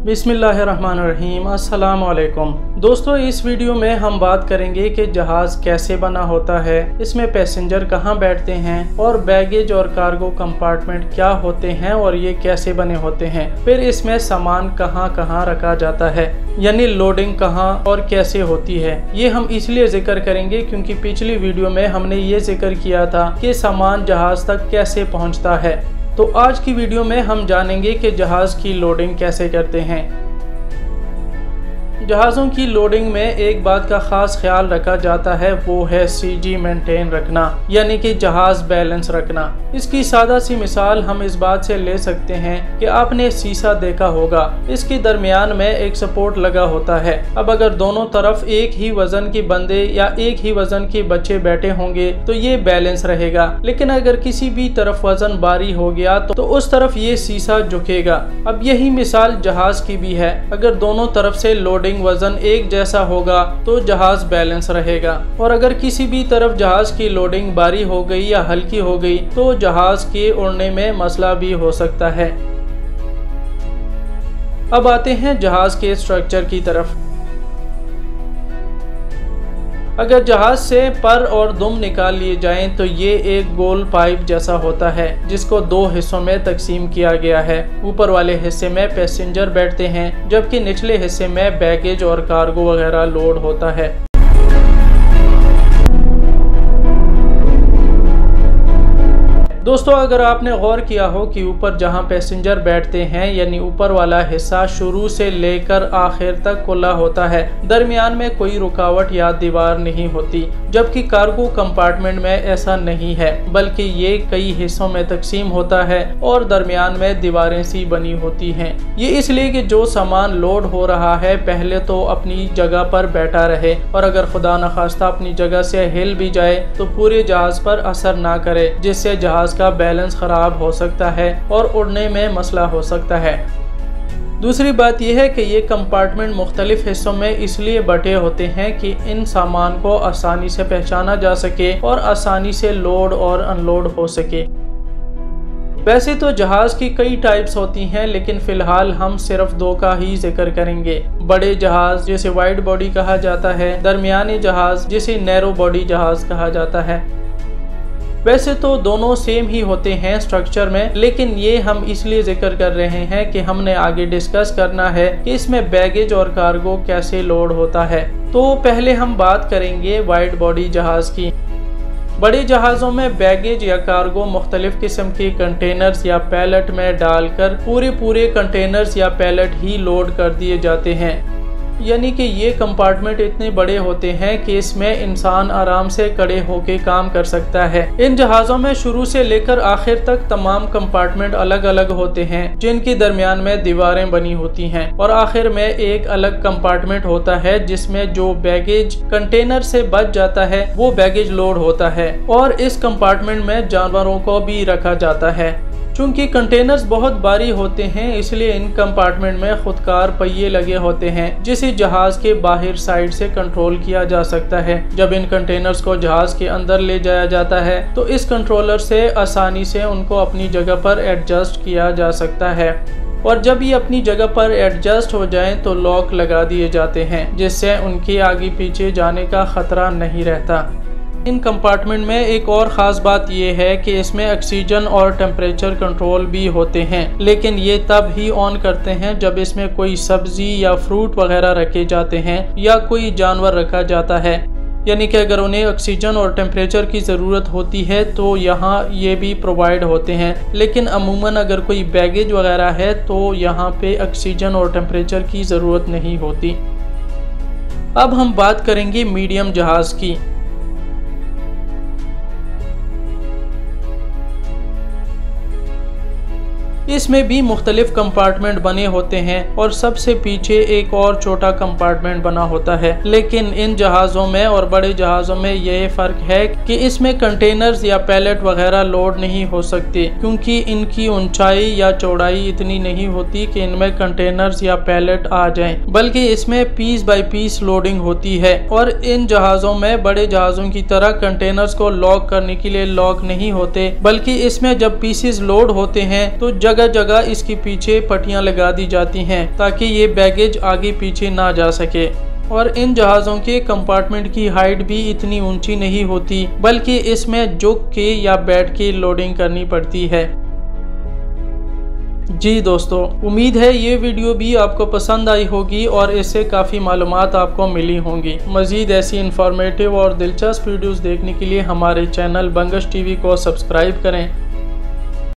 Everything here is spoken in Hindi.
बिस्मिल्लाहिर्रहमानिर्रहीम। अस्सलाम वालेकुम दोस्तों, इस वीडियो में हम बात करेंगे कि जहाज़ कैसे बना होता है, इसमें पैसेंजर कहाँ बैठते हैं और बैगेज और कार्गो कंपार्टमेंट क्या होते हैं और ये कैसे बने होते हैं। फिर इसमें सामान कहाँ कहाँ रखा जाता है, यानी लोडिंग कहाँ और कैसे होती है। ये हम इसलिए जिक्र करेंगे क्योंकि पिछली वीडियो में हमने ये जिक्र किया था कि सामान जहाज़ तक कैसे पहुँचता है। तो आज की वीडियो में हम जानेंगे कि जहाज़ की लोडिंग कैसे करते हैं। जहाज़ों की लोडिंग में एक बात का ख़ास ख्याल रखा जाता है, वो है CG मेंटेन रखना, यानी कि जहाज़ बैलेंस रखना। इसकी सादा सी मिसाल हम इस बात से ले सकते हैं कि आपने शीशा देखा होगा, इसके दरमियान में एक सपोर्ट लगा होता है। अब अगर दोनों तरफ एक ही वजन के बंदे या एक ही वजन के बच्चे बैठे होंगे तो ये बैलेंस रहेगा, लेकिन अगर किसी भी तरफ वजन भारी हो गया तो उस तरफ ये शीशा झुकेगा। अब यही मिसाल जहाज़ की भी है, अगर दोनों तरफ से लोडिंग वजन एक जैसा होगा तो जहाज बैलेंस रहेगा, और अगर किसी भी तरफ जहाज की लोडिंग भारी हो गई या हल्की हो गई तो जहाज के उड़ने में मसला भी हो सकता है। अब आते हैं जहाज के स्ट्रक्चर की तरफ। अगर जहाज से पर और दुम निकाल लिए जाएं तो ये एक गोल पाइप जैसा होता है जिसको दो हिस्सों में तकसीम किया गया है। ऊपर वाले हिस्से में पैसेंजर बैठते हैं जबकि निचले हिस्से में बैगेज और कार्गो वगैरह लोड होता है। दोस्तों, अगर आपने गौर किया हो कि ऊपर जहां पैसेंजर बैठते हैं यानी ऊपर वाला हिस्सा शुरू से लेकर आखिर तक खुला होता है, दरमियान में कोई रुकावट या दीवार नहीं होती, जबकि कार्गो कंपार्टमेंट में ऐसा नहीं है, बल्कि ये कई हिस्सों में तकसीम होता है और दरमियान में दीवारें सी बनी होती हैं। ये इसलिए कि जो सामान लोड हो रहा है पहले तो अपनी जगह पर बैठा रहे, और अगर खुदा न खास्ता अपनी जगह से हिल भी जाए तो पूरे जहाज पर असर ना करे, जिससे जहाज का बैलेंस खराब हो सकता है और उड़ने में मसला हो सकता है। दूसरी बात यह है कि ये कंपार्टमेंट मुख्तलिफ हिस्सों में इसलिए बटे होते हैं कि इन सामान को आसानी से पहचाना जा सके और आसानी से लोड और अनलोड हो सके। वैसे तो जहाज की कई टाइप्स होती हैं, लेकिन फिलहाल हम सिर्फ दो का ही जिक्र करेंगे। बड़े जहाज जिसे वाइड बॉडी कहा जाता है, दरमियानी जहाज जिसे नैरो बॉडी जहाज कहा जाता है। वैसे तो दोनों सेम ही होते हैं स्ट्रक्चर में, लेकिन ये हम इसलिए जिक्र कर रहे हैं कि हमने आगे डिस्कस करना है कि इसमें बैगेज और कार्गो कैसे लोड होता है। तो पहले हम बात करेंगे वाइड बॉडी जहाज की। बड़े जहाज़ों में बैगेज या कार्गो मुख्तलिफ किस्म के कंटेनर्स या पैलेट में डालकर पूरे कंटेनर्स या पैलेट ही लोड कर दिए जाते हैं, यानी कि ये कंपार्टमेंट इतने बड़े होते हैं कि इसमें इंसान आराम से खड़े होकर काम कर सकता है। इन जहाज़ों में शुरू से लेकर आखिर तक तमाम कंपार्टमेंट अलग अलग होते हैं, जिनके दरमियान में दीवारें बनी होती हैं, और आखिर में एक अलग कंपार्टमेंट होता है जिसमें जो बैगेज कंटेनर से बच जाता है वो बैगेज लोड होता है, और इस कंपार्टमेंट में जानवरों को भी रखा जाता है। चूंकि कंटेनर्स बहुत भारी होते हैं इसलिए इन कंपार्टमेंट में खुदकार पहिए लगे होते हैं जिसे जहाज के बाहर साइड से कंट्रोल किया जा सकता है। जब इन कंटेनर्स को जहाज के अंदर ले जाया जाता है तो इस कंट्रोलर से आसानी से उनको अपनी जगह पर एडजस्ट किया जा सकता है, और जब ये अपनी जगह पर एडजस्ट हो जाएं तो लॉक लगा दिए जाते हैं जिससे उनके आगे पीछे जाने का खतरा नहीं रहता। इन कंपार्टमेंट में एक और ख़ास बात यह है कि इसमें ऑक्सीजन और टेम्परेचर कंट्रोल भी होते हैं, लेकिन ये तब ही ऑन करते हैं जब इसमें कोई सब्जी या फ्रूट वगैरह रखे जाते हैं या कोई जानवर रखा जाता है, यानी कि अगर उन्हें ऑक्सीजन और टेम्परेचर की ज़रूरत होती है तो यहाँ ये भी प्रोवाइड होते हैं। लेकिन अमूमन अगर कोई बैगेज वगैरह है तो यहाँ पे ऑक्सीजन और टेम्परेचर की ज़रूरत नहीं होती। अब हम बात करेंगे मीडियम जहाज़ की। इसमें भी मुख्तलिफ कंपार्टमेंट बने होते हैं और सबसे पीछे एक और छोटा कंपार्टमेंट बना होता है, लेकिन इन जहाज़ों में और बड़े जहाज़ों में यह फ़र्क है कि इसमें कंटेनर्स या पैलेट वगैरह लोड नहीं हो सकते, क्योंकि इनकी ऊंचाई या चौड़ाई इतनी नहीं होती कि इनमें कंटेनर्स या पैलेट आ जाएं, बल्कि इसमें पीस बाय पीस लोडिंग होती है। और इन जहाज़ों में बड़े जहाज़ों की तरह कंटेनर्स को लॉक करने के लिए लॉक नहीं होते, बल्कि इसमें जब पीसेस लोड होते हैं तो जगह जगह जगह इसके पीछे पट्टियां लगा दी जाती हैं ताकि ये बैगेज आगे पीछे ना जा सके। और इन जहाज़ों के कंपार्टमेंट की हाइट भी इतनी ऊंची नहीं होती, बल्कि इसमें झुक के या बैठ के लोडिंग करनी पड़ती है। जी दोस्तों, उम्मीद है ये वीडियो भी आपको पसंद आई होगी और इससे काफ़ी मालूमात आपको मिली होंगी। मज़ीद ऐसी इंफॉर्मेटिव और दिलचस्प वीडियोस देखने के लिए हमारे चैनल बंगश टीवी को सब्सक्राइब करें